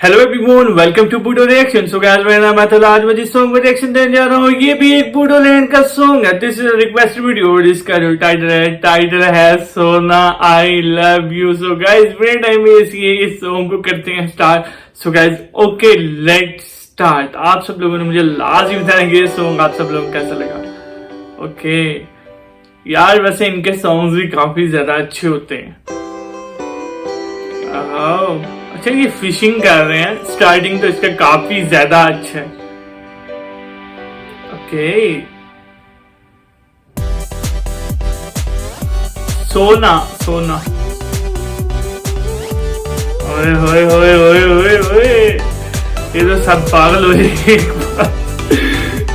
Hello everyone, welcome to बूडो reaction. So guys, मेरा नाम है तो आज मैं जिस सॉन्ग में रिएक्शन देने जा रहा हूँ ये भी एक बूडो लैंड का सॉन्ग है। This is a request video और इसका जो टाइटल है सोना I love you. So guys, मेरे टाइम में इस सॉन्ग को करते हैं start. So guys, okay let's start. आप सब लोगों ने मुझे लाजमी बताएंगे ये सॉन्ग आप सब लोगों को कैसा लगा। ओके यार, वैसे इनके सॉन्ग्स भी काफी ज्यादा अच्छे होते हैं। अच्छा, ये फिशिंग कर रहे हैं। स्टार्टिंग तो इसका काफी ज्यादा अच्छा है। ओके, सोना सोना, ओए होए होए होए होए होए, ये तो सब पागल हो जाएंगे।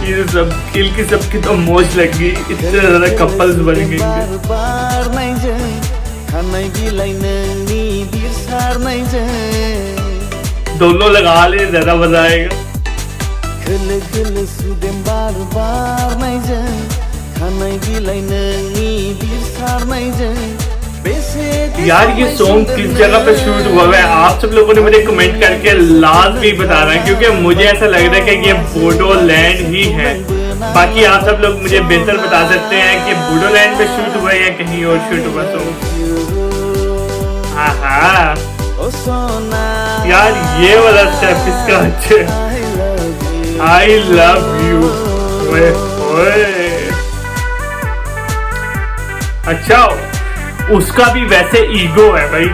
ये तो सब किल की सबकी तो मौज लग गई। इतने ज्यादा कपल्स बन गए। दोनों लगा ले, ज्यादा मजा आएगा। यार, ये सॉन्ग किस जगह पे शूट हुआ है आप सब लोगों ने मुझे कमेंट करके लाजमी बताना है, क्योंकि मुझे ऐसा लग रहा है कि ये बूडोलैंड ही है। बाकी आप सब लोग मुझे बेहतर बता सकते हैं कि बूडोलैंड पे शूट हुआ है या कहीं और शूट हुआ। सॉन्ग यार, ये वाला स्टेप इसका अच्छा। I love you. अच्छा, उसका भी वैसे ईगो है भाई।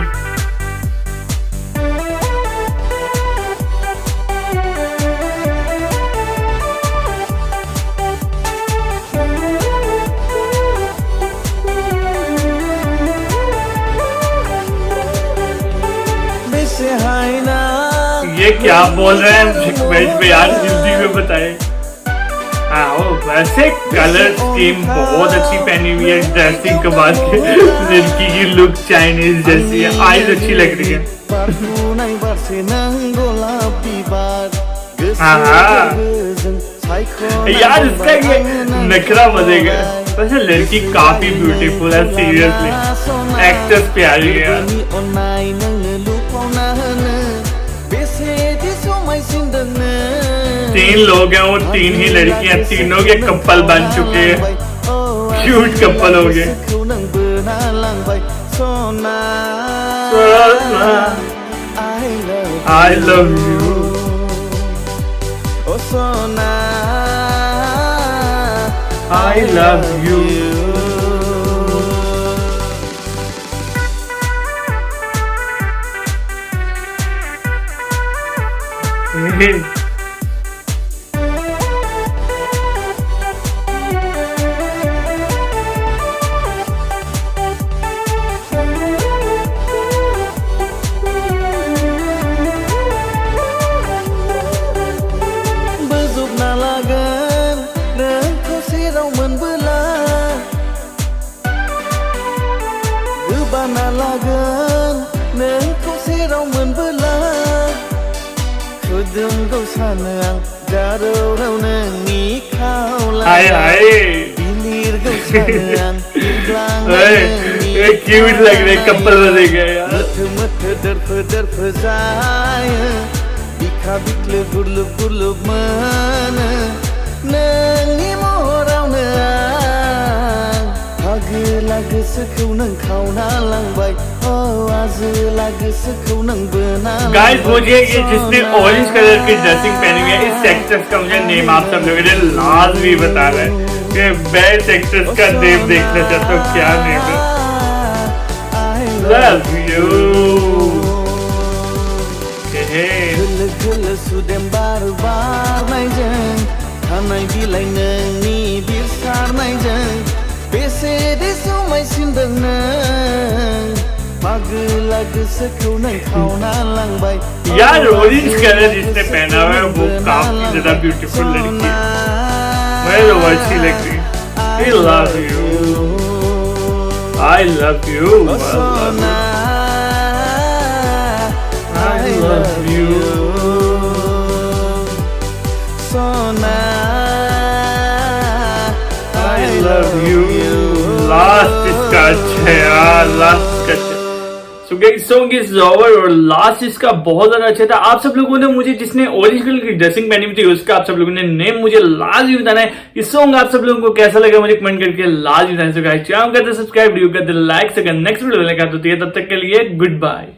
ये क्या बोल रहे हैं कमेंट में यार, हिंदी में बताए। हाँ, वैसे कलर स्कीम बहुत अच्छी पहनी हुई है। ड्रेसिंग के बाद लड़की की लुक चाइनीज जैसी है। आईज अच्छी लग रही है। हाँ यार, इसका ये नखरा मजे का। वैसे लड़की काफी ब्यूटीफुल है। सीरियसली एक्ट्रेस प्यारी है यार। तीन लोग हैं और तीन ही लड़कियां, तीनों के कपल बन चुके हैं। क्यूट कपल हो गए। I love you. I love you. Cute लग रहे कपल बने गए यार। गाइस, मुझे ये जिसने ऑरेंज कलर की ड्रेसिंग पहनी हुई है, इस एक्ट्रेस का मुझे नेम आप सब लोगों ने लाजमी बता रहे हैं कि बेस्ट एक्ट्रेस का नेम देखना चाहता हूँ। क्या नेम है? Love you. यार, ऑरेंज कलर जिसने पहना हुआ है वो काफी ज्यादा ब्यूटीफुल लड़की है। मुझे तो अच्छी लगती है। I love you. I love you. I love you. Sona, I love you. Last इसका अच्छा है यार, लास्ट का अच्छा। गाइस सॉन्ग इज ओवर और लास्ट इसका बहुत ज्यादा अच्छा था। आप सब लोगों ने मुझे जिसने ओरिजिनल की ड्रेसिंग पहनी हुई थी उसका आप सब लोगों ने नेम मुझे लाजमी बताना है। इस सॉन्ग आप सब लोगों को कैसा लगा मुझे कमेंट करके लाजमी बताना। सो गाइस चैनल को सब्सक्राइब, वीडियो को लाइक से नेक्स्ट वीडियो लेकर आते हैं। तब तक के लिए गुड बाय।